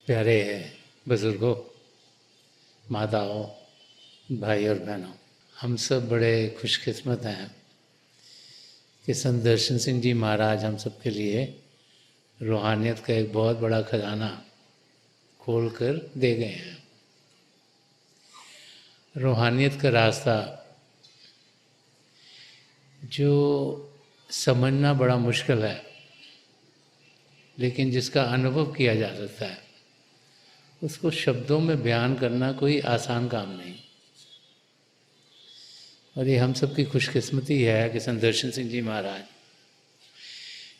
प्यारे बुजुर्गों, माताओं, भाई और बहनों, हम सब बड़े खुशकिस्मत हैं कि संत दर्शन सिंह जी महाराज हम सब के लिए रूहानियत का एक बहुत बड़ा खजाना खोल कर दे गए हैं। रूहानियत का रास्ता जो समझना बड़ा मुश्किल है, लेकिन जिसका अनुभव किया जा सकता है, उसको शब्दों में बयान करना कोई आसान काम नहीं। और ये हम सब की खुशकिस्मती है कि संत दर्शन सिंह जी महाराज,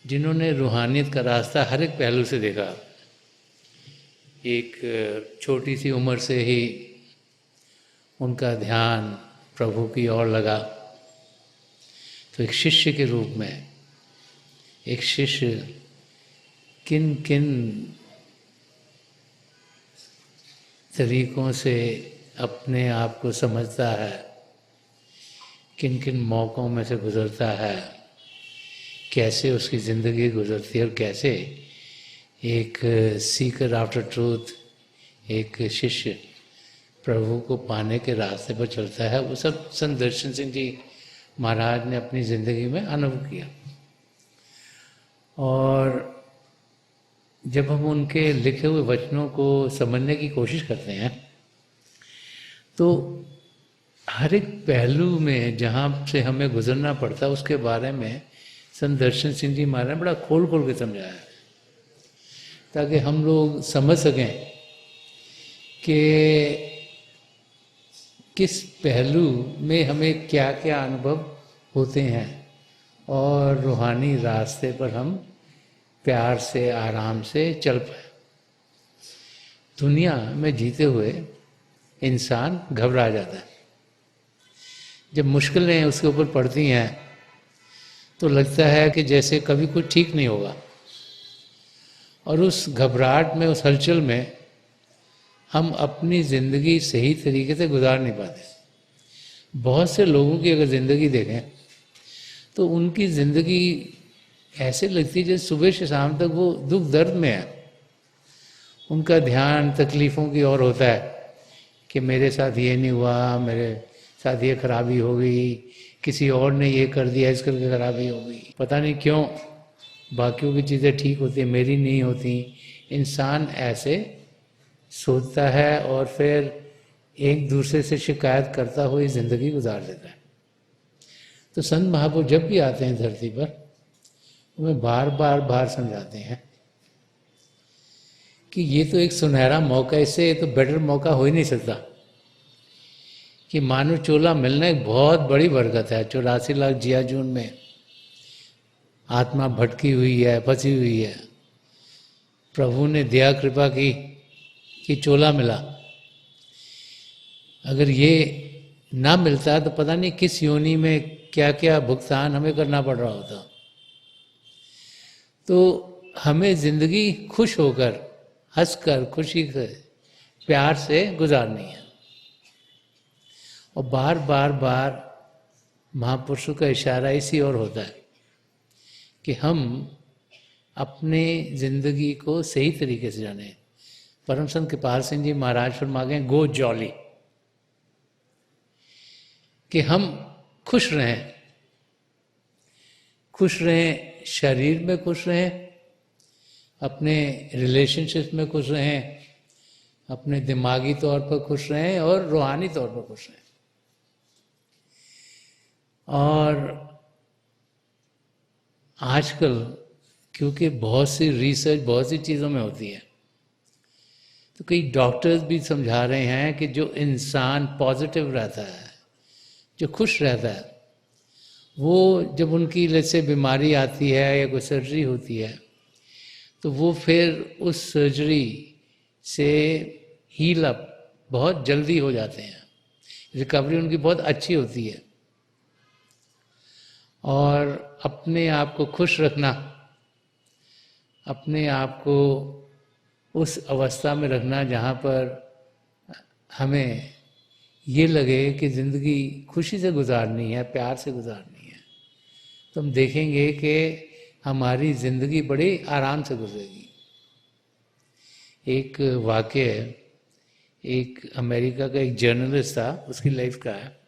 जिन्होंने रूहानियत का रास्ता हर एक पहलू से देखा, एक छोटी सी उम्र से ही उनका ध्यान प्रभु की ओर लगा, तो एक शिष्य के रूप में एक शिष्य किन किन तरीकों से अपने आप को समझता है, किन किन मौक़ों में से गुज़रता है, कैसे उसकी ज़िंदगी गुज़रती है और कैसे एक सीकर आफ्टर ट्रूथ, एक शिष्य प्रभु को पाने के रास्ते पर चलता है, वो सब संत दर्शन सिंह जी महाराज ने अपनी ज़िंदगी में अनुभव किया। और जब हम उनके लिखे हुए वचनों को समझने की कोशिश करते हैं, तो हर एक पहलू में जहाँ से हमें गुजरना पड़ता है उसके बारे में संत दर्शन सिंह जी महाराज ने बड़ा खोल खोल के समझाया है, ताकि हम लोग समझ सकें कि किस पहलू में हमें क्या क्या अनुभव होते हैं और रूहानी रास्ते पर हम प्यार से आराम से चल पाए। दुनिया में जीते हुए इंसान घबरा जाता है। जब मुश्किलें उसके ऊपर पड़ती हैं तो लगता है कि जैसे कभी कुछ ठीक नहीं होगा, और उस घबराहट में, उस हलचल में हम अपनी ज़िंदगी सही तरीके से गुजार नहीं पाते। बहुत से लोगों की अगर ज़िंदगी देखें तो उनकी ज़िंदगी ऐसे लगती है जैसे सुबह से शाम तक वो दुख दर्द में है। उनका ध्यान तकलीफ़ों की ओर होता है कि मेरे साथ ये नहीं हुआ, मेरे साथ ये खराबी हो गई, किसी और ने ये कर दिया, इस करके खराबी हो गई, पता नहीं क्यों बाकियों की चीज़ें ठीक होती है, मेरी नहीं होती। इंसान ऐसे सोचता है और फिर एक दूसरे से शिकायत करता हुई ज़िंदगी गुजार देता है। तो संत महापुरुष जब भी आते हैं धरती पर, हमें बार बार समझाते हैं कि ये तो एक सुनहरा मौका, इससे तो बेटर मौका हो ही नहीं सकता। कि मानव चोला मिलना एक बहुत बड़ी बरकत है। 84 लाख जिया जून में आत्मा भटकी हुई है, फंसी हुई है, प्रभु ने दया कृपा की कि चोला मिला। अगर ये ना मिलता तो पता नहीं किस योनि में क्या क्या भुगतान हमें करना पड़ रहा होता। तो हमें ज़िंदगी खुश होकर, हंसकर, खुशी से, प्यार से गुजारनी है। और बार बार महापुरुषों का इशारा इसी ओर होता है कि हम अपने ज़िंदगी को सही तरीके से जानें। परम संत कृपाल सिंह जी महाराज फरमा गए, गो जॉली, कि हम खुश रहें। खुश रहें, शरीर में खुश रहें, अपने रिलेशनशिप में खुश रहें, अपने दिमागी तौर पर खुश रहें और रूहानी तौर पर खुश रहें। और आजकल क्योंकि बहुत सी रिसर्च बहुत सी चीज़ों में होती है, तो कई डॉक्टर्स भी समझा रहे हैं कि जो इंसान पॉजिटिव रहता है, जो खुश रहता है, वो जब उनकी जैसे बीमारी आती है या कोई सर्जरी होती है, तो वो फिर उस सर्जरी से हील अप बहुत जल्दी हो जाते हैं, रिकवरी उनकी बहुत अच्छी होती है। और अपने आप को खुश रखना, अपने आप को उस अवस्था में रखना जहाँ पर हमें ये लगे कि ज़िंदगी खुशी से गुजारनी है, प्यार से गुजारनी है, तो हम देखेंगे कि हमारी ज़िंदगी बड़ी आराम से गुजरेगी। एक वाक्य है, एक अमेरिका का एक जर्नलिस्ट था, उसकी लाइफ का है।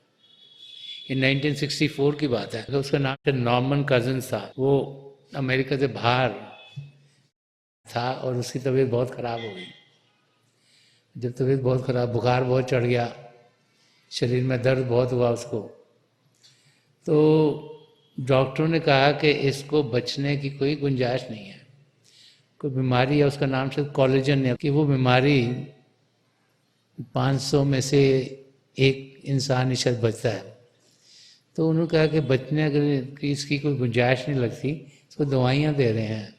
ये 1964 की बात है। उसका नाम नॉर्मन कजिन्स था। वो अमेरिका से बाहर था और उसकी तबीयत बहुत ख़राब हो गई। जब तबीयत बहुत ख़राब, बुखार बहुत चढ़ गया, शरीर में दर्द बहुत हुआ उसको, तो डॉक्टरों ने कहा कि इसको बचने की कोई गुंजाइश नहीं है, कोई बीमारी है, उसका नाम शायद कोलेजन है, कि वो बीमारी 500 में से एक इंसान ही शायद बचता है। तो उन्होंने कहा कि बचने की इसकी कोई गुंजाइश नहीं लगती, इसको दवाइयाँ दे रहे हैं।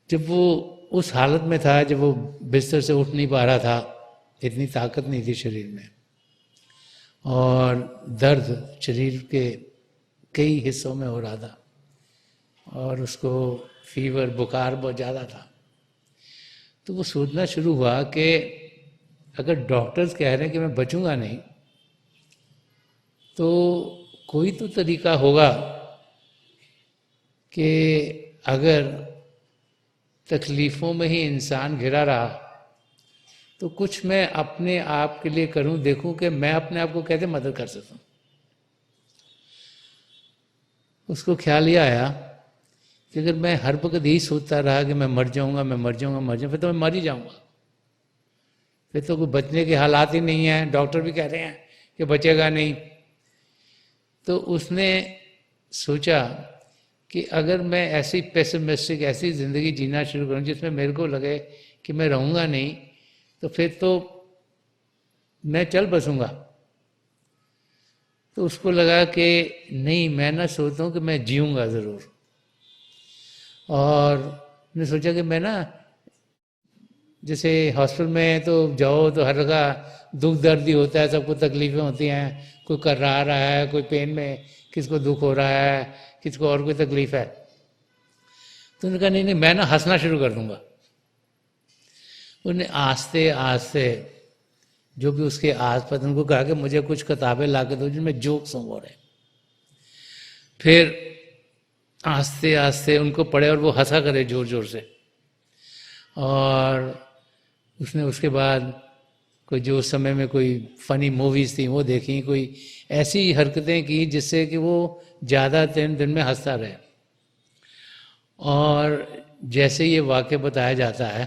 जब वो उस हालत में था, जब वो बिस्तर से उठ नहीं पा रहा था, इतनी ताकत नहीं थी शरीर में, और दर्द शरीर के कई हिस्सों में हो रहा था, और उसको फीवर, बुखार बहुत ज़्यादा था। तो वो सोचना शुरू हुआ कि अगर डॉक्टर्स कह रहे हैं कि मैं बचूंगा नहीं, तो कोई तो तरीका होगा कि अगर तकलीफ़ों में ही इंसान घिरा रहा, तो कुछ मैं अपने आप के लिए करूं, देखूं कि मैं अपने आप को कैसे मदद कर सकता हूं। उसको ख्याल ये आया कि अगर मैं हर वक्त यही सोचता रहा कि मैं मर जाऊंगा, मैं मर जाऊंगा, मर जाऊंगा, फिर तो मैं मर ही जाऊंगा, फिर तो कोई बचने के हालात ही नहीं है, डॉक्टर भी कह रहे हैं कि बचेगा नहीं। तो उसने सोचा कि अगर मैं ऐसी पेसिमिस्टिक, ऐसी ज़िंदगी जीना शुरू करूं जिसमें मेरे को लगे कि मैं रहूँगा नहीं, तो फिर तो मैं चल बसूंगा। तो उसको लगा कि नहीं, मैं ना सोचता हूँ कि मैं जीऊँगा ज़रूर। और मैंने सोचा कि मैं ना, जैसे हॉस्पिटल में तो जाओ तो हर जगह दुख दर्द ही होता है, सबको तकलीफ़ें होती हैं, कोई कर्रा रहा है, कोई पेन में, किसको दुख हो रहा है, किसको और कोई तकलीफ़ है। तो उन्होंने कहा नहीं नहीं, मैं ना हंसना शुरू कर दूंगा। उन्हें आस्ते आस्ते जो भी उसके आस पास, उनको कहा कि मुझे कुछ किताबें ला के दो जिनमें जोक्स हों रहे। फिर आस्ते आस्ते उनको पढ़े और वो हंसा करे जोर जोर से। और उसने उसके बाद कोई जो उस समय में कोई फ़नी मूवीज़ थी वो देखी, कोई ऐसी हरकतें की जिससे कि वो ज़्यादा दिन में हंसता रहे। और जैसे ये वाक़या बताया जाता है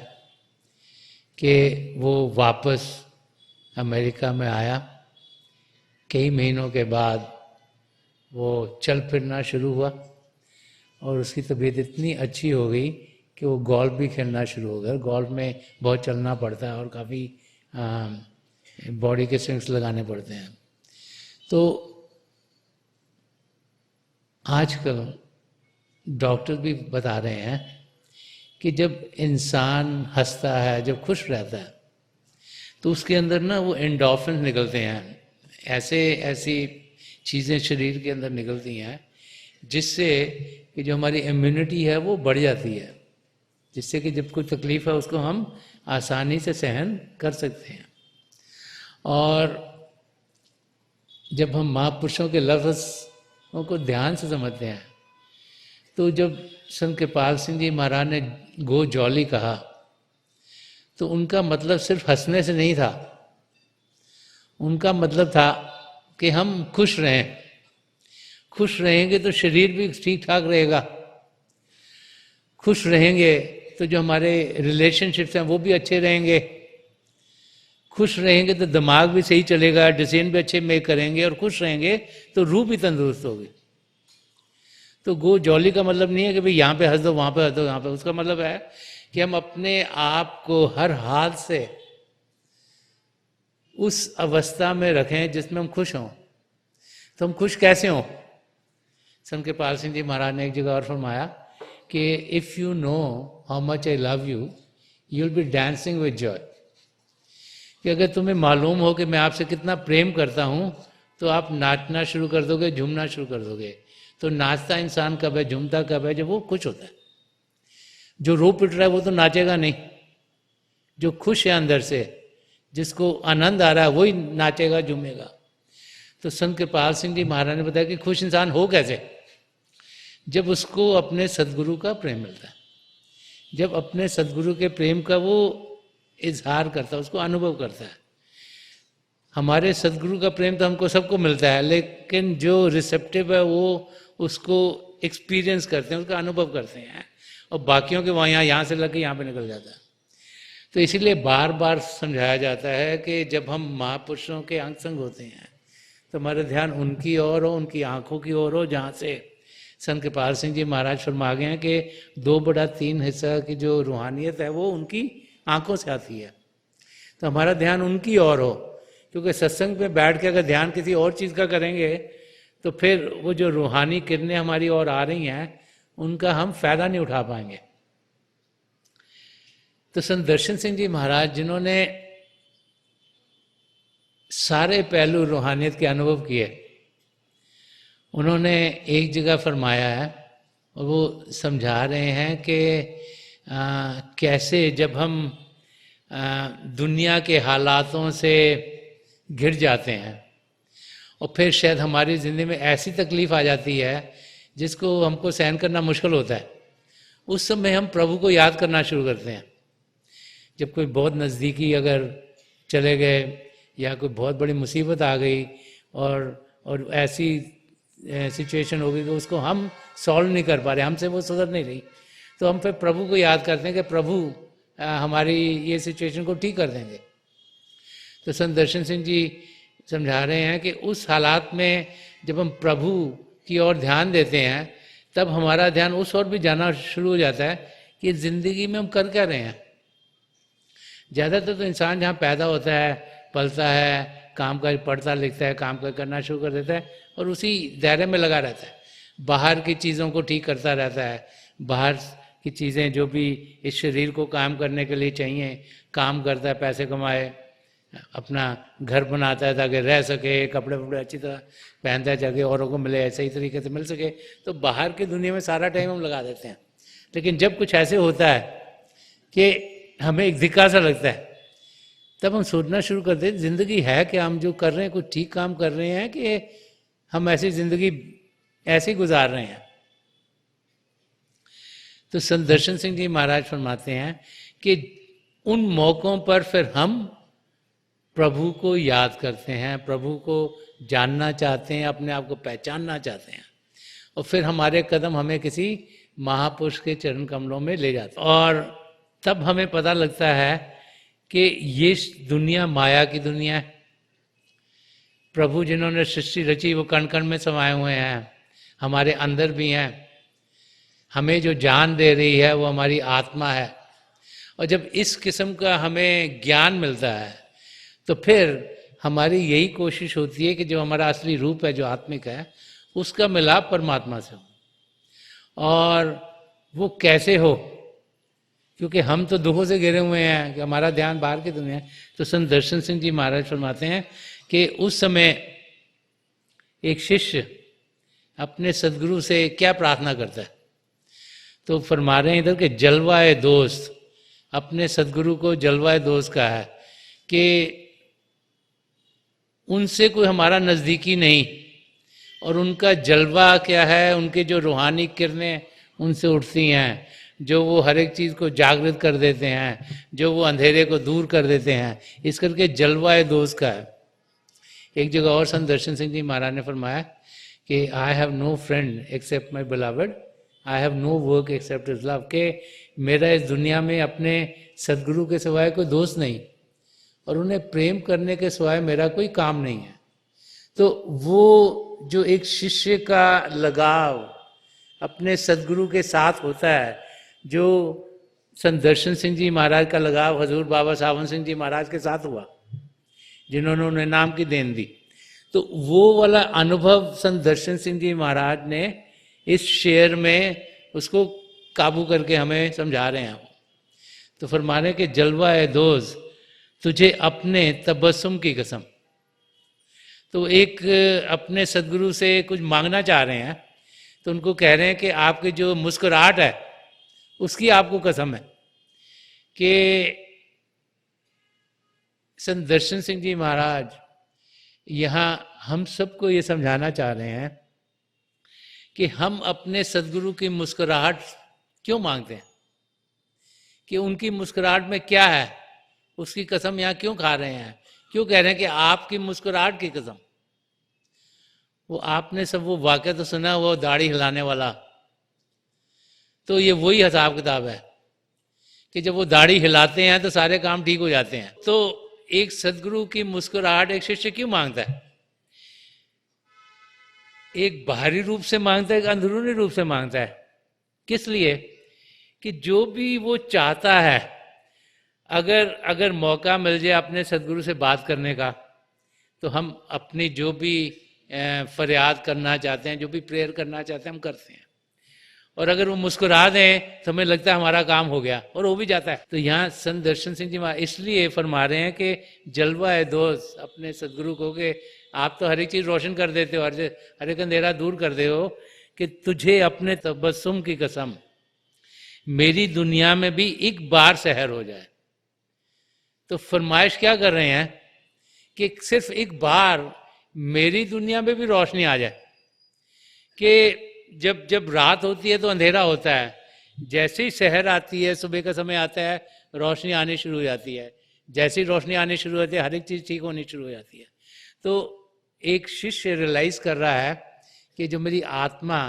कि वो वापस अमेरिका में आया, कई महीनों के बाद वो चल फिरना शुरू हुआ, और उसकी तबीयत इतनी अच्छी हो गई कि वो गोल्फ भी खेलना शुरू हो गया। गोल्फ में बहुत चलना पड़ता है और काफ़ी बॉडी के स्विंग्स लगाने पड़ते हैं। तो आजकल डॉक्टर भी बता रहे हैं कि जब इंसान हंसता है, जब खुश रहता है, तो उसके अंदर ना वो एंडोर्फिन निकलते हैं, ऐसी चीज़ें शरीर के अंदर निकलती हैं जिससे कि जो हमारी इम्यूनिटी है वो बढ़ जाती है, जिससे कि जब कोई तकलीफ़ है उसको हम आसानी से सहन कर सकते हैं। और जब हम महापुरुषों के लफ्ज़ों को ध्यान से समझते हैं, तो जब संत कृपाल सिंह जी महाराज ने गो जॉली कहा, तो उनका मतलब सिर्फ हंसने से नहीं था, उनका मतलब था कि हम खुश रहें। खुश रहेंगे तो शरीर भी ठीक ठाक रहेगा, खुश रहेंगे तो जो हमारे रिलेशनशिप्स हैं वो भी अच्छे रहेंगे, खुश रहेंगे तो दिमाग भी सही चलेगा, डिसीजन भी अच्छे मेक करेंगे, और खुश रहेंगे तो रूह भी तंदुरुस्त होगी। तो गो जॉली का मतलब नहीं है कि भाई यहाँ पे हंस दो, वहाँ पे हंस दो, यहाँ पे। उसका मतलब है कि हम अपने आप को हर हाल से उस अवस्था में रखें जिसमें हम खुश हों। तो हम खुश कैसे हों? संत कृपाल सिंह जी महाराज ने एक जगह और फरमाया कि if you know how much I love you, you will be dancing with Joy. कि अगर तुम्हें मालूम हो कि मैं आपसे कितना प्रेम करता हूँ, तो आप नाचना शुरू कर दोगे, झूमना शुरू कर दोगे। तो नाचता इंसान कब है, झूमता कब है? जब वो खुश होता है। जो रो पिट रहा है वो तो नाचेगा नहीं, जो खुश है अंदर से, जिसको आनंद आ रहा है, वही नाचेगा, झूमेगा। तो संत कृपाल सिंह जी महाराज ने बताया कि खुश इंसान हो कैसे? जब उसको अपने सदगुरु का प्रेम मिलता है, जब अपने सदगुरु के प्रेम का वो इजहार करता है, उसको अनुभव करता है। हमारे सदगुरु का प्रेम तो हमको सबको मिलता है, लेकिन जो रिसेप्टिव है वो उसको एक्सपीरियंस करते हैं, उसका अनुभव करते हैं, और बाकियों के वहाँ यहाँ से लग के यहाँ पे निकल जाता है। तो इसीलिए बार बार समझाया जाता है कि जब हम महापुरुषों के अंग संग होते हैं तो हमारा ध्यान उनकी ओर हो, उनकी आंखों की ओर हो, जहाँ से संत कृपाल सिंह जी महाराज फरमा गए हैं कि 2/3 हिस्सा की जो रूहानियत है वो उनकी आंखों से आती है। तो हमारा ध्यान उनकी ओर हो, क्योंकि सत्संग में बैठ के अगर ध्यान किसी और चीज़ का करेंगे तो फिर वो जो रूहानी किरणें हमारी ओर आ रही हैं उनका हम फायदा नहीं उठा पाएंगे। तो संत दर्शन सिंह जी महाराज, जिन्होंने सारे पहलू रूहानियत के अनुभव किए, उन्होंने एक जगह फरमाया है और वो समझा रहे हैं कि कैसे जब हम दुनिया के हालातों से घिर जाते हैं और फिर शायद हमारी ज़िंदगी में ऐसी तकलीफ़ आ जाती है जिसको हमको सहन करना मुश्किल होता है, उस समय हम प्रभु को याद करना शुरू करते हैं। जब कोई बहुत नज़दीकी अगर चले गए या कोई बहुत बड़ी मुसीबत आ गई और ऐसी सिचुएशन हो गई कि उसको हम सॉल्व नहीं कर पा रहे, हमसे वो सुधर नहीं रही, तो हम फिर प्रभु को याद करते हैं कि प्रभु हमारी ये सिचुएशन को ठीक कर देंगे। तो संत दर्शन सिंह जी समझा रहे हैं कि उस हालात में जब हम प्रभु की ओर ध्यान देते हैं तब हमारा ध्यान उस ओर भी जाना शुरू हो जाता है कि ज़िंदगी में हम कर क्या रहे हैं। ज़्यादातर तो इंसान जहाँ पैदा होता है, पलता है, काम काज पढ़ता लिखता है, काम काज करना शुरू कर देता है और उसी दायरे में लगा रहता है, बाहर की चीज़ों को ठीक करता रहता है, बाहर की चीज़ें जो भी इस शरीर को काम करने के लिए चाहिए काम करता है, पैसे कमाए, अपना घर बनाता है ताकि रह सके, कपड़े वपड़े अच्छी तरह पहनता है ताकि औरों को मिले, सही तरीके से मिल सके। तो बाहर की दुनिया में सारा टाइम हम लगा देते हैं। लेकिन जब कुछ ऐसे होता है कि हमें एक धिक्का सा लगता है, तब हम सोचना शुरू करते हैं ज़िंदगी है कि हम जो कर रहे हैं कुछ ठीक काम कर रहे हैं कि हम ऐसी ज़िंदगी ऐसे ही गुजार रहे हैं। तो संत दर्शन सिंह जी महाराज फरमाते हैं कि उन मौक़ों पर फिर हम प्रभु को याद करते हैं, प्रभु को जानना चाहते हैं, अपने आप को पहचानना चाहते हैं, और फिर हमारे कदम हमें किसी महापुरुष के चरण कमलों में ले जाते हैं। और तब हमें पता लगता है कि ये दुनिया माया की दुनिया है। प्रभु जिन्होंने सृष्टि रची वो कण कण में समाये हुए हैं, हमारे अंदर भी हैं। हमें जो जान दे रही है वो हमारी आत्मा है। और जब इस किस्म का हमें ज्ञान मिलता है तो फिर हमारी यही कोशिश होती है कि जो हमारा असली रूप है, जो आत्मिक है, उसका मिलाप परमात्मा से हो। और वो कैसे हो, क्योंकि हम तो दुखों से घिरे हुए हैं कि हमारा ध्यान बाहर की दुनिया है। तो संत दर्शन सिंह जी महाराज फरमाते हैं कि उस समय एक शिष्य अपने सदगुरु से क्या प्रार्थना करता है, तो फरमा रहे हैं इधर के जलवाए दोस्त, अपने सदगुरु को जलवाए दोस्त कहा है कि उनसे कोई हमारा नज़दीकी नहीं, और उनका जलवा क्या है, उनके जो रूहानी किरणें उनसे उठती हैं, जो वो हर एक चीज़ को जागृत कर देते हैं, जो वो अंधेरे को दूर कर देते हैं, इस करके जलवाए दोस्त का है। एक जगह और संत दर्शन सिंह जी महाराज ने फरमाया कि I have no friend except my beloved, I have no work except his love, के मेरा इस दुनिया में अपने सदगुरु के सिवाय कोई दोस्त नहीं और उन्हें प्रेम करने के सिवाय मेरा कोई काम नहीं है। तो वो जो एक शिष्य का लगाव अपने सदगुरु के साथ होता है, जो संत दर्शन सिंह जी महाराज का लगाव हजूर बाबा सावन सिंह जी महाराज के साथ हुआ, जिन्होंने उन्हें नाम की देन दी, तो वो वाला अनुभव संत दर्शन सिंह जी महाराज ने इस शेर में उसको काबू करके हमें समझा रहे हैं। तो फरमाने के जलवाए दोस्त तुझे अपने तबस्सुम की कसम। तो एक अपने सदगुरु से कुछ मांगना चाह रहे हैं, तो उनको कह रहे हैं कि आपकी जो मुस्कुराहट है उसकी आपको कसम है। कि संत दर्शन सिंह जी महाराज यहाँ हम सबको ये समझाना चाह रहे हैं कि हम अपने सदगुरु की मुस्कुराहट क्यों मांगते हैं। कि उनकी मुस्कुराहट में क्या है, उसकी कसम यहाँ क्यों खा रहे हैं, क्यों कह रहे हैं कि आपकी मुस्कुराहट की कसम। वो आपने सब वो वाक्य तो सुना, वो दाढ़ी हिलाने वाला, तो ये वही हिसाब किताब है कि जब वो दाढ़ी हिलाते हैं तो सारे काम ठीक हो जाते हैं। तो एक सदगुरु की मुस्कुराहट एक शिष्य क्यों मांगता है? एक बाहरी रूप से मांगता है, एक अंदरूनी रूप से मांगता है। किस लिए? कि जो भी वो चाहता है, अगर मौका मिल जाए अपने सदगुरु से बात करने का, तो हम अपनी जो भी फरियाद करना चाहते हैं, जो भी प्रेयर करना चाहते हैं, हम करते हैं। और अगर वो मुस्कुरा दें तो हमें लगता है हमारा काम हो गया, और हो भी जाता है। तो यहाँ संत दर्शन सिंह जी इसलिए फरमा रहे हैं कि जलवा है दोस्त अपने सदगुरु को, कि आप तो हर एक चीज़ रोशन कर देते हो, हर एक अंधेरा दूर कर दे हो, कि तुझे अपने तबस्सुम की कसम मेरी दुनिया में भी एक बार सहर हो जाए। तो फरमाइश क्या कर रहे हैं कि सिर्फ एक बार मेरी दुनिया में भी रोशनी आ जाए। कि जब जब रात होती है तो अंधेरा होता है, जैसे ही शहर आती है, सुबह का समय आता है, रोशनी आनी शुरू हो जाती है। जैसे ही रोशनी आनी शुरू होती है, हर एक चीज़ ठीक होनी शुरू हो जाती है। तो एक शिष्य रियलाइज कर रहा है कि जो मेरी आत्मा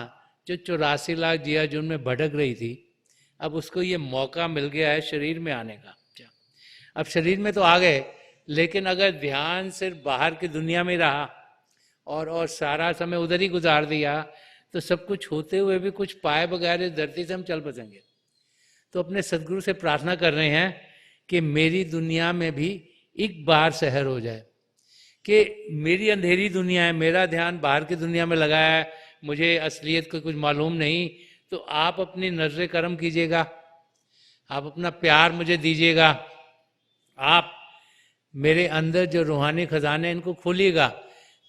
जो 84 लाख जिया जुन में भटक रही थी, अब उसको ये मौका मिल गया है शरीर में आने का। अब शरीर में तो आ गए, लेकिन अगर ध्यान सिर्फ बाहर की दुनिया में रहा और सारा समय उधर ही गुजार दिया, तो सब कुछ होते हुए भी कुछ पाए बगैर इस धरती से हम चल बसेंगे। तो अपने सदगुरु से प्रार्थना कर रहे हैं कि मेरी दुनिया में भी एक बार सहर हो जाए। कि मेरी अंधेरी दुनिया है, मेरा ध्यान बाहर की दुनिया में लगा है, मुझे असलियत का कुछ मालूम नहीं, तो आप अपनी नजर करम कीजिएगा, आप अपना प्यार मुझे दीजिएगा, आप मेरे अंदर जो रूहानी खजाने इनको खोलिएगा,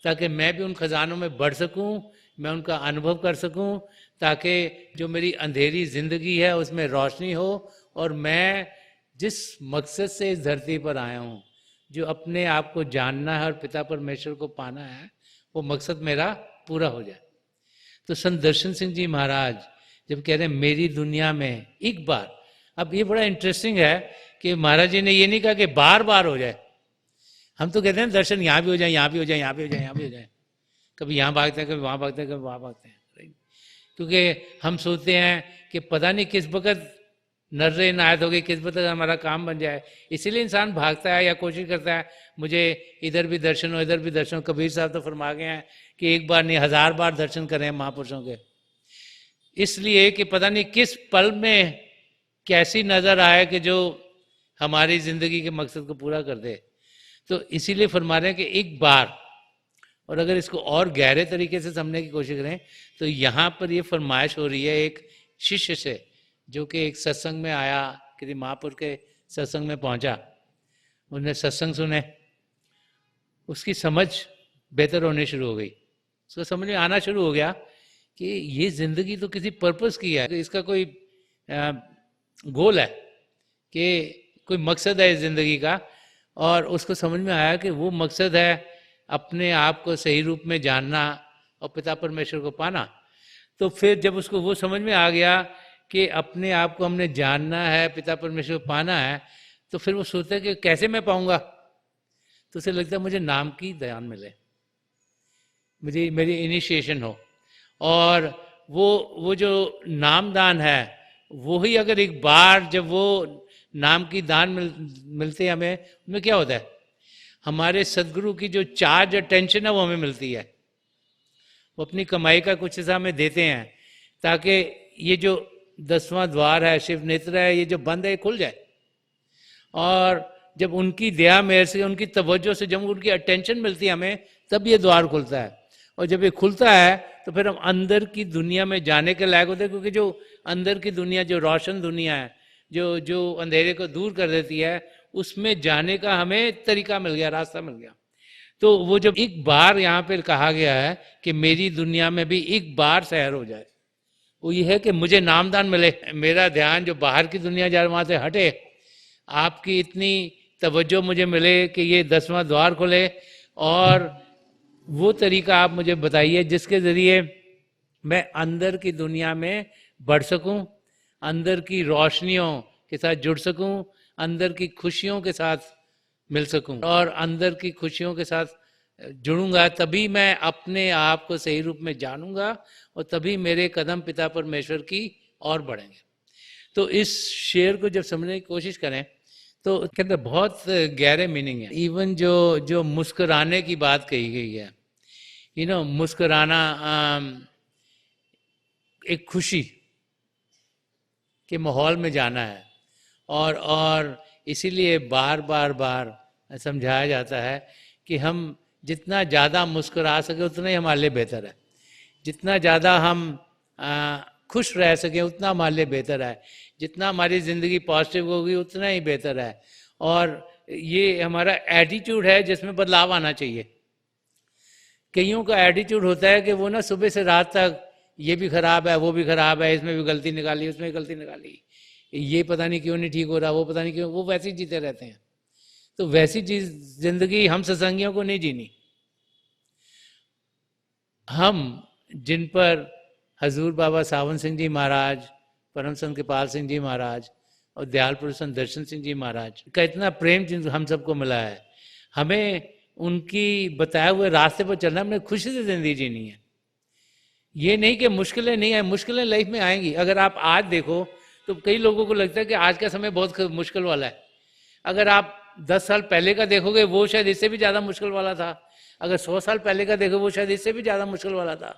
ताकि मैं भी उन खजानों में बढ़ सकूं, मैं उनका अनुभव कर सकूं, ताकि जो मेरी अंधेरी जिंदगी है उसमें रोशनी हो, और मैं जिस मकसद से इस धरती पर आया हूं, जो अपने आप को जानना है और पिता परमेश्वर को पाना है, वो मकसद मेरा पूरा हो जाए। तो संत दर्शन सिंह जी महाराज जब कह रहे हैं मेरी दुनिया में एक बार, अब ये बड़ा इंटरेस्टिंग है कि महाराज जी ने ये नहीं कहा कि बार बार हो जाए। हम तो कहते हैं दर्शन यहाँ भी हो जाए, यहाँ भी हो जाए, यहाँ भी हो जाए, यहाँ भी हो जाए, कभी यहाँ भागते हैं, कभी वहाँ भागते हैं, कभी वहाँ भागते हैं। क्योंकि हम सोचते हैं कि पता नहीं किस वक्त नजर इनायत होगी, किस वक्त हमारा काम बन जाए, इसीलिए इंसान भागता है या कोशिश करता है मुझे इधर भी दर्शन हो, इधर भी दर्शन हो। कबीर साहब तो फरमा गए हैं कि एक बार नहीं 1000 बार दर्शन करें महापुरुषों के, इसलिए कि पता नहीं किस पल में कैसी नजर आए कि जो हमारी जिंदगी के मकसद को पूरा कर दे। तो इसीलिए फरमा रहे हैं कि एक बार, और अगर इसको और गहरे तरीके से समझने की कोशिश करें तो यहाँ पर ये फरमाइश हो रही है एक शिष्य से, जो कि एक सत्संग में आया, किसी महापुरुष के सत्संग में पहुंचा, उसने सत्संग सुने, उसकी समझ बेहतर होने शुरू हो गई, उसको समझ में आना शुरू हो गया कि ये जिंदगी तो किसी पर्पस की है, इसका कोई गोल है, कि कोई मकसद है इस जिंदगी का। और उसको समझ में आया कि वो मकसद है अपने आप को सही रूप में जानना और पिता परमेश्वर को पाना। तो फिर जब उसको वो समझ में आ गया कि अपने आप को हमने जानना है, पिता परमेश्वर को पाना है, तो फिर वो सोचता है कि कैसे मैं पाऊंगा। तो उसे लगता है मुझे नाम की ध्यान मिले, मुझे मेरी इनिशिएशन हो, और वो जो नामदान है वो ही अगर एक बार जब वो नाम की दान मिलते हैं हमें, उनमें क्या होता है, हमारे सदगुरु की जो चार्ज अटेंशन है वो हमें मिलती है। वो अपनी कमाई का कुछ हिस्सा हमें देते हैं ताकि ये जो 10वां द्वार है, शिव नेत्र है, ये जो बंद है ये खुल जाए। और जब उनकी दया मेहर से, उनकी तवज्जो से, जब उनकी अटेंशन मिलती है हमें, तब ये द्वार खुलता है। और जब ये खुलता है तो फिर हम अंदर की दुनिया में जाने के लायक होते हैं, क्योंकि जो अंदर की दुनिया, जो रोशन दुनिया है, जो अंधेरे को दूर कर देती है, उसमें जाने का हमें तरीका मिल गया, रास्ता मिल गया। तो वो जब एक बार यहाँ पे कहा गया है कि मेरी दुनिया में भी एक बार सहर हो जाए, वो ये है कि मुझे नामदान मिले, मेरा ध्यान जो बाहर की दुनिया जा वहाँ से हटे, आपकी इतनी तवज्जो मुझे मिले कि ये 10वां द्वार खुले, और वो तरीका आप मुझे बताइए जिसके ज़रिए मैं अंदर की दुनिया में बढ़ सकूं, अंदर की रोशनियों के साथ जुड़ सकूं, अंदर की खुशियों के साथ मिल सकूं, और अंदर की खुशियों के साथ जुड़ूंगा तभी मैं अपने आप को सही रूप में जानूंगा, और तभी मेरे कदम पिता परमेश्वर की ओर बढ़ेंगे। तो इस शेर को जब समझने की कोशिश करें तो उसके अंदर बहुत गहरे मीनिंग है। इवन जो मुस्कुराने की बात कही गई है, मुस्कुराना एक खुशी के माहौल में जाना है, और इसीलिए बार बार समझाया जाता है कि हम जितना ज़्यादा मुस्कुरा सके उतना ही हमारे लिए बेहतर है, जितना ज़्यादा हम खुश रह सकें उतना हमारे लिए बेहतर है, जितना हमारी ज़िंदगी पॉजिटिव होगी उतना ही बेहतर है। और ये हमारा एटीट्यूड है जिसमें बदलाव आना चाहिए। कईयों का एटीट्यूड होता है कि वो ना सुबह से रात तक ये भी खराब है, वो भी खराब है, इसमें भी गलती निकाली, उसमें भी गलती निकाली, ये पता नहीं क्यों नहीं ठीक हो रहा, वो पता नहीं क्यों, वो वैसे ही जीते रहते हैं। तो वैसी चीज जिंदगी हम सत्संगियों को नहीं जीनी। हम जिन पर हजूर बाबा सावन सिंह जी महाराज, परम संत कृपाल सिंह जी महाराज और दयाल पुरुष संत दर्शन सिंह जी महाराज का इतना प्रेम हम सबको मिला है, हमें उनकी बताए हुए रास्ते पर चलना, हमें खुशी से जिंदगी जीनी है। ये नहीं कि मुश्किलें नहीं आए, मुश्किलें लाइफ में आएंगी। अगर आप आज देखो तो कई लोगों को लगता है कि आज का समय बहुत मुश्किल वाला है। अगर आप 10 साल पहले का देखोगे वो शायद इससे भी ज़्यादा मुश्किल वाला था। अगर 100 साल पहले का देखो वो शायद इससे भी ज़्यादा मुश्किल वाला था।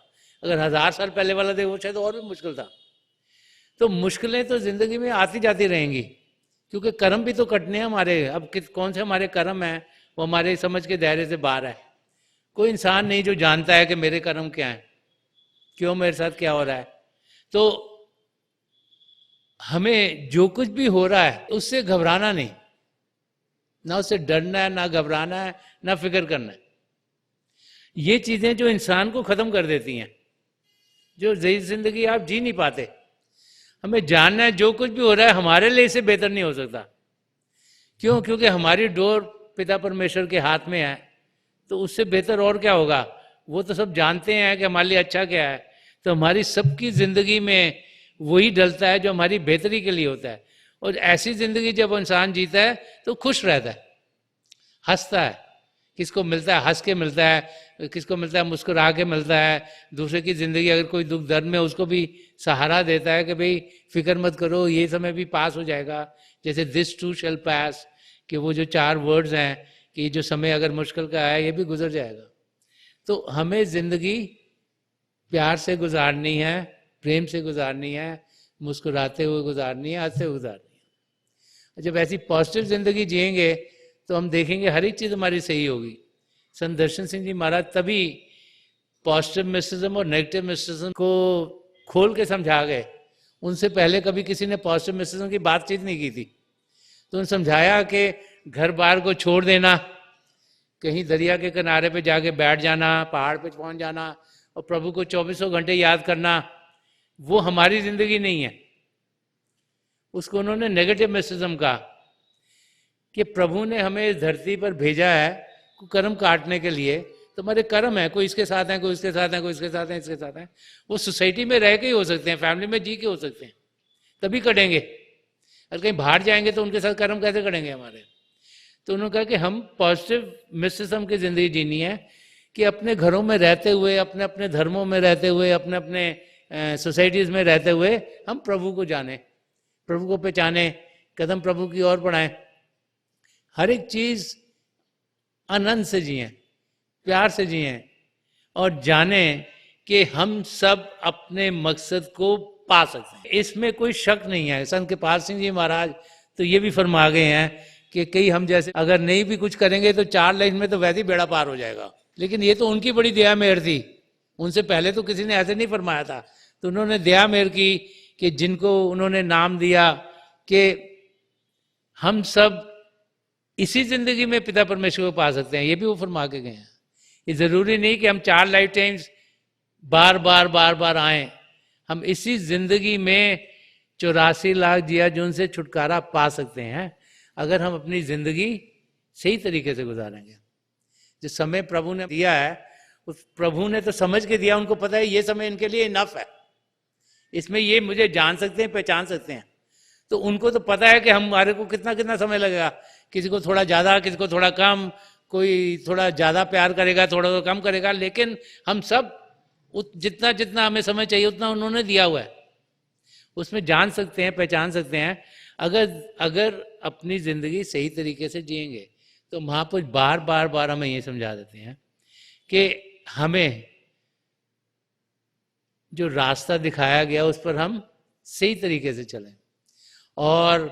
अगर 1000 साल पहले वाला देखो शायद और भी मुश्किल था। तो मुश्किलें तो ज़िंदगी में आती जाती रहेंगी, क्योंकि कर्म भी तो कटने हैं हमारे। अब कौन से हमारे कर्म हैं वो हमारे समझ के दायरे से बाहर है। कोई इंसान नहीं जो जानता है कि मेरे कर्म क्या हैं, क्यों मेरे साथ क्या हो रहा है। तो हमें जो कुछ भी हो रहा है उससे घबराना नहीं, ना उससे डरना है, ना घबराना है, ना फिक्र करना है। ये चीजें जो इंसान को खत्म कर देती हैं, जो जिंदगी आप जी नहीं पाते। हमें जानना है जो कुछ भी हो रहा है हमारे लिए इससे बेहतर नहीं हो सकता। क्यों? क्योंकि हमारी डोर पिता परमेश्वर के हाथ में है, तो उससे बेहतर और क्या होगा। वो तो सब जानते हैं कि हमारे लिए अच्छा क्या है। तो हमारी सबकी जिंदगी में वही डलता है जो हमारी बेहतरी के लिए होता है। और ऐसी जिंदगी जब इंसान जीता है तो खुश रहता है, हंसता है। किसको मिलता है? हंस के मिलता है। किसको मिलता है? मुस्कुरा के मिलता है। दूसरे की जिंदगी अगर कोई दुख दर्द में उसको भी सहारा देता है कि भाई फिक्र मत करो, ये समय भी पास हो जाएगा। जैसे दिस टू शैल पास, कि वो जो 4 वर्ड्स हैं कि जो समय अगर मुश्किल का है ये भी गुजर जाएगा। तो हमें जिंदगी प्यार से गुजारनी है, प्रेम से गुजारनी है, मुस्कुराते हुए गुजारनी है, हंसते हुए गुजारनी है। जब ऐसी पॉजिटिव जिंदगी जिएंगे तो हम देखेंगे हर एक चीज हमारी सही होगी। संत दर्शन सिंह जी महाराज तभी पॉजिटिव मिस्टिज्म और नेगेटिव मिस्टिज्म को खोल के समझा गए। उनसे पहले कभी किसी ने पॉजिटिव मिस्टिज्म की बातचीत नहीं की थी। तो उन्होंने समझाया कि घर बार को छोड़ देना, कहीं दरिया के किनारे पे जाके बैठ जाना, पहाड़ पे पहुंच जाना और प्रभु को 24 घंटे याद करना, वो हमारी जिंदगी नहीं है। उसको उन्होंने नेगेटिव मिस्टिज्म कहा कि प्रभु ने हमें इस धरती पर भेजा है कर्म काटने के लिए। तो हमारे कर्म है, कोई इसके साथ है, कोई इसके साथ है, कोई इसके साथ है, इसके साथ है। वो सोसाइटी में रह के ही हो सकते हैं, फैमिली में जी के हो सकते हैं, तभी कटेंगे। अगर कहीं बाहर जाएंगे तो उनके साथ कर्म कैसे करेंगे हमारे। तो उन्होंने कहा कि हम पॉजिटिव मिस्टिज्म की जिंदगी जीनी है कि अपने घरों में रहते हुए, अपने अपने धर्मों में रहते हुए, अपने अपने सोसाइटीज में रहते हुए हम प्रभु को जाने, प्रभु को पहचाने, कदम प्रभु की ओर बढ़ाएं। हर एक चीज आनंद से जिए, प्यार से जिए और जाने कि हम सब अपने मकसद को पा सकते हैं। इसमें कोई शक नहीं है। संत कृपाल सिंह जी महाराज तो ये भी फरमा गए हैं कि कई हम जैसे अगर नहीं भी कुछ करेंगे तो 4 लाइन में तो वैसे ही बेड़ा पार हो जाएगा। लेकिन ये तो उनकी बड़ी दया मेहर थी, उनसे पहले तो किसी ने ऐसे नहीं फरमाया था। तो उन्होंने दया मेहर की कि जिनको उन्होंने नाम दिया कि हम सब इसी जिंदगी में पिता परमेश्वर को पा सकते हैं, ये भी वो फरमा के गए हैं। ये जरूरी नहीं कि हम 4 लाइफ टाइम्स बार बार आए। हम इसी जिंदगी में 84 लाख जिया जून से छुटकारा पा सकते हैं अगर हम अपनी जिंदगी सही तरीके से गुजारेंगे। जो समय प्रभु ने दिया है उस प्रभु ने तो समझ के दिया, उनको पता है ये समय इनके लिए इनफ है, इसमें ये मुझे जान सकते हैं, पहचान सकते हैं। तो उनको तो पता है कि हमारे को कितना कितना समय लगेगा, किसी को थोड़ा ज़्यादा, किसी को थोड़ा कम, कोई थोड़ा ज़्यादा प्यार करेगा, थोड़ा कम करेगा, लेकिन हम सब जितना जितना हमें समय चाहिए उतना उन्होंने दिया हुआ है, उसमें जान सकते हैं, पहचान सकते हैं। अगर अगर अपनी ज़िंदगी सही तरीके से जिएंगे तो महापुरुष बार बार बार हमें ये समझा देते हैं कि हमें जो रास्ता दिखाया गया उस पर हम सही तरीके से चलें और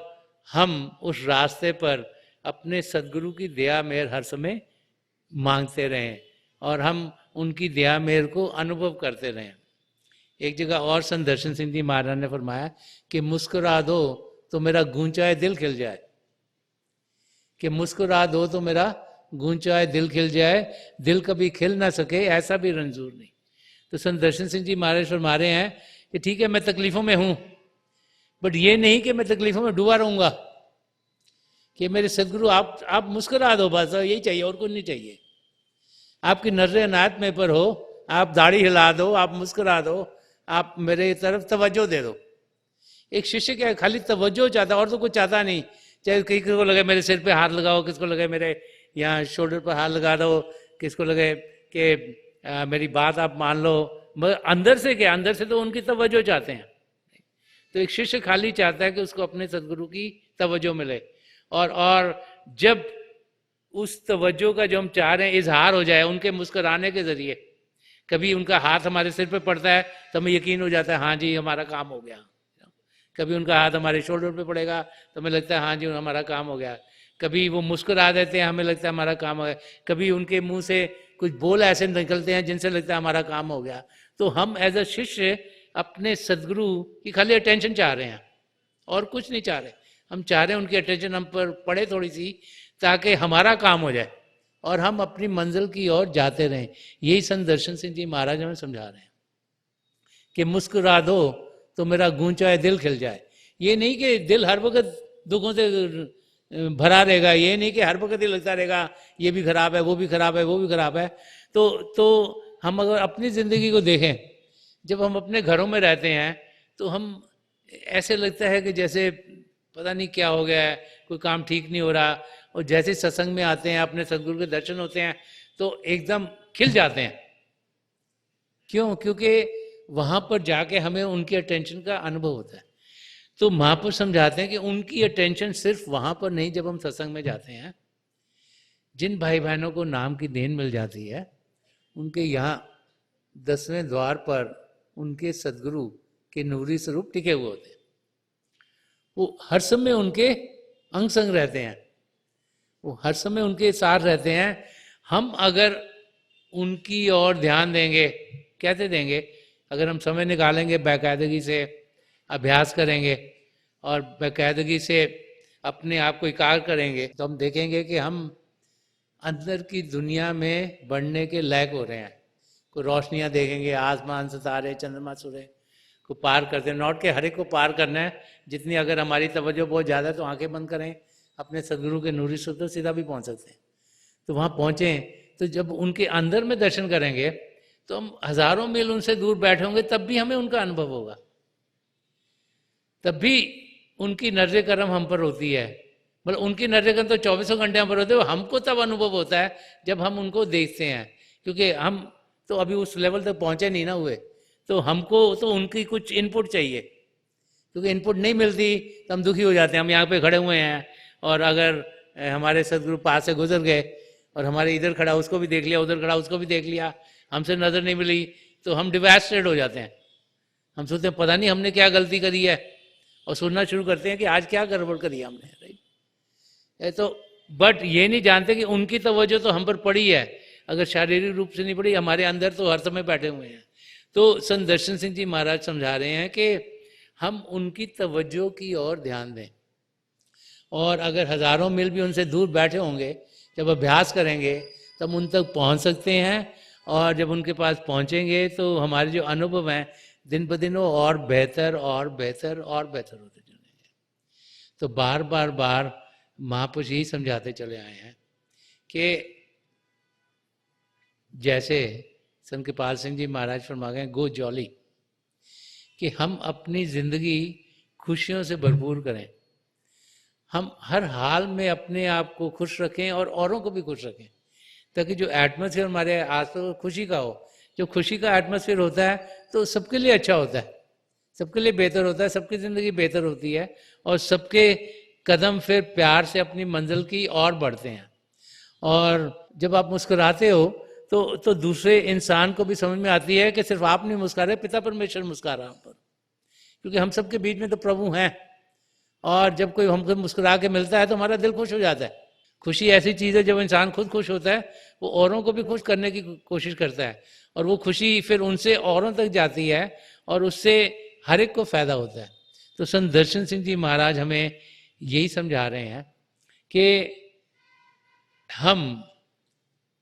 हम उस रास्ते पर अपने सदगुरु की दया मेहर हर समय मांगते रहें और हम उनकी दया मेहर को अनुभव करते रहें। एक जगह और संत दर्शन सिंह जी महाराज ने फरमाया कि मुस्कुरा दो तो मेरा गूंचाए दिल खिल जाए, कि मुस्कुरा दो तो मेरा गूंचाए दिल खिल जाए, दिल कभी खिल ना सके ऐसा भी रंजूर नहीं। तो संत दर्शन सिंह जी महाराज फरमा रहे हैं कि ठीक है मैं तकलीफों में हूं, बट ये नहीं कि मैं तकलीफों में डूबा रहूंगा, कि मेरे सदगुरु आप मुस्कुरा दो, बस यही चाहिए और कुछ नहीं चाहिए। आपकी नजर अनायत में पर हो, आप दाढ़ी हिला दो, आप मुस्कुरा दो, आप मेरे तरफ तवज्जो दे दो। एक शिष्य क्या खाली तवज्जो चाहता और तो कुछ चाहता नहीं, चाहे किसी को लगे मेरे सिर पे हाथ लगाओ, किसको लगे मेरे यहाँ शोल्डर पर हाथ लगा दो, किसको लगे कि मेरी बात आप मान लो, मगर अंदर से क्या, अंदर से तो उनकी तवज्जो चाहते हैं। तो एक शिष्य खाली चाहता है कि उसको अपने सदगुरु की तवज्जो मिले और जब उस तवज्जो का जो हम चाह रहे हैं इजहार हो जाए उनके मुस्कुराने के जरिए, कभी उनका हाथ हमारे सिर पे पड़ता है तो हमें यकीन हो जाता है हाँ जी हमारा काम हो गया, कभी उनका हाथ हमारे शोल्डर पे पड़ेगा तो हमें लगता है हाँ जी हमारा काम हो गया, कभी वो मुस्कुरा देते हैं हमें लगता है हमारा काम हो गया, कभी उनके मुंह से कुछ बोल ऐसे निकलते हैं जिनसे लगता है हमारा काम हो गया। तो हम एज अ शिष्य अपने सदगुरु की खाली अटेंशन चाह रहे हैं और कुछ नहीं चाह रहे, हम चाह रहे हैं उनकी अटेंशन हम पर पड़े थोड़ी सी ताकि हमारा काम हो जाए और हम अपनी मंजिल की ओर जाते रहें। यही संत दर्शन सिंह जी महाराज हमें समझा रहे हैं कि मुस्कुरा दो तो मेरा गूंचाए दिल खिल जाए। ये नहीं कि दिल हर वक्त दुखों से भरा रहेगा, ये नहीं कि हर वक्त ही लगता रहेगा ये भी खराब है, वो भी खराब है, वो भी खराब है। तो हम अगर अपनी ज़िंदगी को देखें, जब हम अपने घरों में रहते हैं तो हम ऐसे लगता है कि जैसे पता नहीं क्या हो गया है, कोई काम ठीक नहीं हो रहा, और जैसे सत्संग में आते हैं अपने सदगुरु के दर्शन होते हैं तो एकदम खिल जाते हैं। क्यों? क्योंकि वहाँ पर जाके हमें उनकी अटेंशन का अनुभव होता है। तो महापुरुष समझाते हैं कि उनकी अटेंशन सिर्फ वहाँ पर नहीं, जब हम सत्संग में जाते हैं, जिन भाई बहनों को नाम की देन मिल जाती है उनके यहाँ 10वें द्वार पर उनके सदगुरु के नूरी स्वरूप टिके हुए होते हैं, वो हर समय उनके अंग संग रहते हैं, वो हर समय उनके साथ रहते हैं। हम अगर उनकी ओर ध्यान देंगे, कैसे देंगे? अगर हम समय निकालेंगे, बाकायदगी से अभ्यास करेंगे और बाकायदगी से अपने आप को एकाग्र करेंगे तो हम देखेंगे कि हम अंदर की दुनिया में बढ़ने के लायक हो रहे हैं। कोई रोशनियाँ देखेंगे, आसमान, सितारे, चंद्रमा, सूर्य को पार करते हैं, नॉट के हर एक को पार करना है। जितनी अगर हमारी तवज्जो बहुत ज़्यादा है तो आंखें बंद करें, अपने सदगुरु के नूरी स्वरूप तो सीधा भी पहुंच सकते हैं। तो वहाँ पहुँचें तो जब उनके अंदर में दर्शन करेंगे तो हम हजारों मील उनसे दूर बैठे होंगे तब भी हमें उनका अनुभव होगा, तब भी उनकी नजर करम हम पर होती है। मतलब उनकी नजर करम तो 24 घंटे हम पर होते हैं, हमको तब अनुभव होता है जब हम उनको देखते हैं, क्योंकि हम तो अभी उस लेवल तक पहुंचे नहीं ना हुए, तो हमको तो उनकी कुछ इनपुट चाहिए, क्योंकि इनपुट नहीं मिलती तो हम दुखी हो जाते हैं। हम यहाँ पे खड़े हुए हैं और अगर हमारे सदगुरु पास से गुजर गए और हमारे इधर खड़ा उसको भी देख लिया, उधर खड़ा उसको भी देख लिया, हमसे नज़र नहीं मिली, तो हम डिवास्टेड हो जाते हैं। हम सोचते हैं पता नहीं हमने क्या गलती करी है और सोचना शुरू करते हैं कि आज क्या गड़बड़ करी हमने, राइट? तो बट ये नहीं जानते कि उनकी तवज्जो तो हम पर पड़ी है, अगर शारीरिक रूप से नहीं पड़ी, हमारे अंदर तो हर समय बैठे हुए हैं। तो संत दर्शन सिंह जी महाराज समझा रहे हैं कि हम उनकी तवज्जो की ओर ध्यान दें, और अगर हजारों मील भी उनसे दूर बैठे होंगे, जब अभ्यास करेंगे तब उन तक पहुंच सकते हैं, और जब उनके पास पहुंचेंगे तो हमारे जो अनुभव हैं दिन ब दिन वो और बेहतर और बेहतर और बेहतर होते चलेंगे। तो बार बार बार महापुरुष यही समझाते चले आए हैं कि जैसे संत कृपाल सिंह जी महाराज फरमा गए गो जॉली, कि हम अपनी जिंदगी खुशियों से भरपूर करें। हम हर हाल में अपने आप को खुश रखें और औरों को भी खुश रखें, ताकि जो एटमॉस्फेयर हमारे आस पास खुशी का हो। जो खुशी का एटमॉस्फेयर होता है तो सबके लिए अच्छा होता है, सबके लिए बेहतर होता है, सबकी ज़िंदगी बेहतर होती है, और सबके कदम फिर प्यार से अपनी मंजिल की ओर बढ़ते हैं। और जब आप मुस्कुराते हो तो दूसरे इंसान को भी समझ में आती है कि सिर्फ आप नहीं मुस्कुरा रहे, पिता परमेश्वर मुस्कुरा रहा है हम पर, क्योंकि हम सबके बीच में तो प्रभु हैं। और जब कोई हमको मुस्कुरा के मिलता है तो हमारा दिल खुश हो जाता है। खुशी ऐसी चीज़ है, जब इंसान खुद खुश होता है वो औरों को भी खुश करने की कोशिश करता है, और वो खुशी फिर उनसे औरों तक जाती है, और उससे हर एक को फायदा होता है। तो संत दर्शन सिंह जी महाराज हमें यही समझा रहे हैं कि हम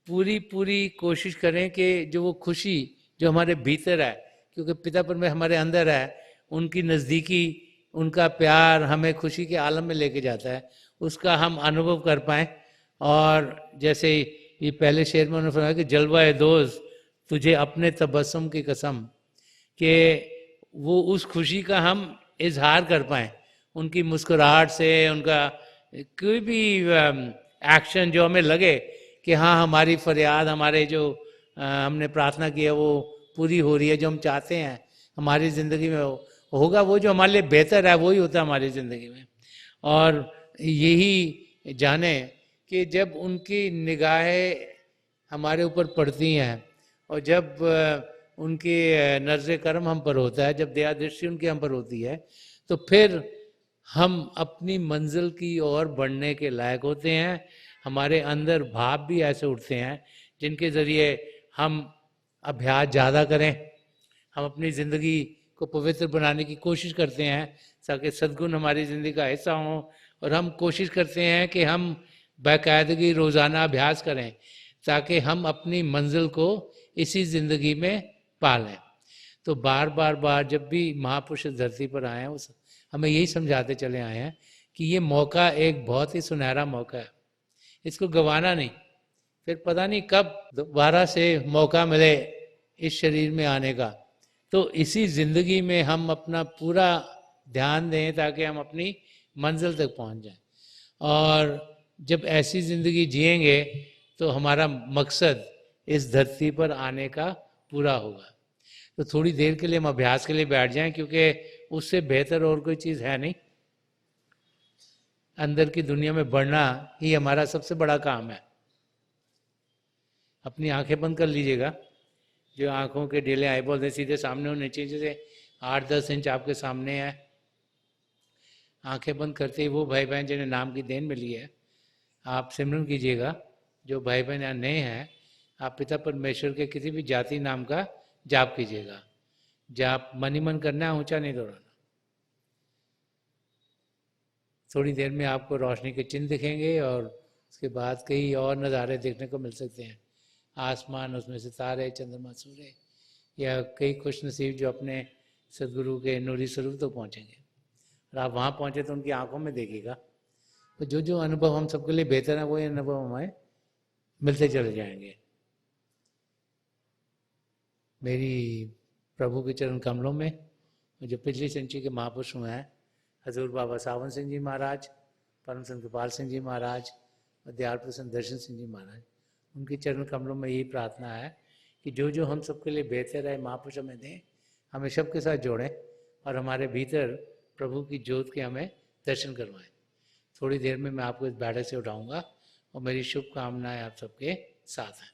पूरी पूरी कोशिश करें कि जो वो खुशी जो हमारे भीतर है, क्योंकि पिता परमेश्वर हमारे अंदर है, उनकी नज़दीकी, उनका प्यार हमें खुशी के आलम में लेके जाता है, उसका हम अनुभव कर पाएँ। और जैसे ये पहले शेर में उन्होंने फरमाया कि जलवा दोस्त तुझे अपने तबस्सुम की कसम, कि वो उस खुशी का हम इजहार कर पाएँ उनकी मुस्कुराहट से, उनका कोई भी एक्शन जो हमें लगे कि हाँ हमारी फरियाद, हमारे जो हमने प्रार्थना की है वो पूरी हो रही है, जो हम चाहते हैं हमारी ज़िंदगी में होगा, वो जो हमारे लिए बेहतर है वही होता है हमारी ज़िंदगी में। और यही जाने कि जब उनकी निगाहें हमारे ऊपर पड़ती हैं, और जब उनकी नज़र करम हम पर होता है, जब दया दृष्टि उनकी हम पर होती है, तो फिर हम अपनी मंजिल की ओर बढ़ने के लायक होते हैं। हमारे अंदर भाव भी ऐसे उठते हैं जिनके ज़रिए हम अभ्यास ज़्यादा करें, हम अपनी ज़िंदगी को पवित्र बनाने की कोशिश करते हैं ताकि सद्गुण हमारी ज़िंदगी का हिस्सा हों, और हम कोशिश करते हैं कि हम बाकायदगी रोज़ाना अभ्यास करें ताकि हम अपनी मंजिल को इसी ज़िंदगी में पा लें। तो बार बार बार जब भी महापुरुष धरती पर आए हैं उस हमें यही समझाते चले आए हैं कि ये मौका एक बहुत ही सुनहरा मौका है, इसको गंवाना नहीं। फिर पता नहीं कब दोबारा से मौका मिले इस शरीर में आने का, तो इसी ज़िंदगी में हम अपना पूरा ध्यान दें ताकि हम अपनी मंजिल तक पहुंच जाएं। और जब ऐसी ज़िंदगी जिएंगे तो हमारा मकसद इस धरती पर आने का पूरा होगा। तो थोड़ी देर के लिए हम अभ्यास के लिए बैठ जाएं, क्योंकि उससे बेहतर और कोई चीज़ है नहीं। अंदर की दुनिया में बढ़ना ही हमारा सबसे बड़ा काम है। अपनी आंखें बंद कर लीजिएगा, जो आंखों के डेले आई बॉल सीधे सामने होने चाहिए, जैसे 8-10 इंच आपके सामने है। आंखें बंद करते ही वो भाई बहन जिन्हें नाम की देन मिली है, आप सिमरन कीजिएगा। जो भाई बहन यहाँ नए हैं, आप पिता परमेश्वर के किसी भी जाति नाम का जाप कीजिएगा। जाप मन ही मन करना है, ऊंचा नहीं दोहराना। थोड़ी देर में आपको रोशनी के चिन्ह दिखेंगे, और उसके बाद कई और नज़ारे देखने को मिल सकते हैं। आसमान, उसमें सितारे, चंद्रमा, सूर्य, या कई खुश नसीब जो अपने सदगुरु के नूरी स्वरूप तो पहुँचेंगे। और आप वहाँ पहुँचे तो उनकी आंखों में देखिएगा, तो जो जो अनुभव हम सबके लिए बेहतर है वही अनुभव हमें मिलते चले जाएंगे। मेरी प्रभु के चरण कमलों में जो पिछली सेंचुरी के महापुरुष हुए हैं, हजूर बाबा सावन सिंह जी महाराज, परम संत कृपाल सिंह जी महाराज और दयाल प्रसन्न दर्शन सिंह जी महाराज, उनके चरण कमलों में यही प्रार्थना है कि जो जो हम सबके लिए बेहतर है महापुरुष हमें दें, हमें सबके साथ जोड़ें, और हमारे भीतर प्रभु की ज्योत के हमें दर्शन करवाएं। थोड़ी देर में मैं आपको इस बैठक से उठाऊंगा, और मेरी शुभकामनाएं आप सबके साथ हैं।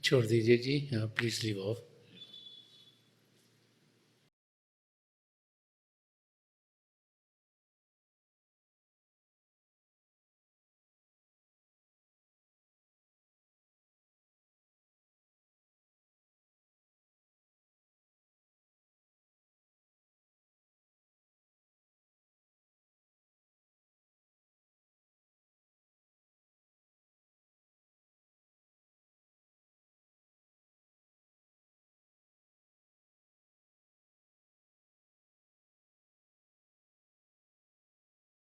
छोड़ दीजिए जी, हाँ प्लीज़ लीव ऑफ।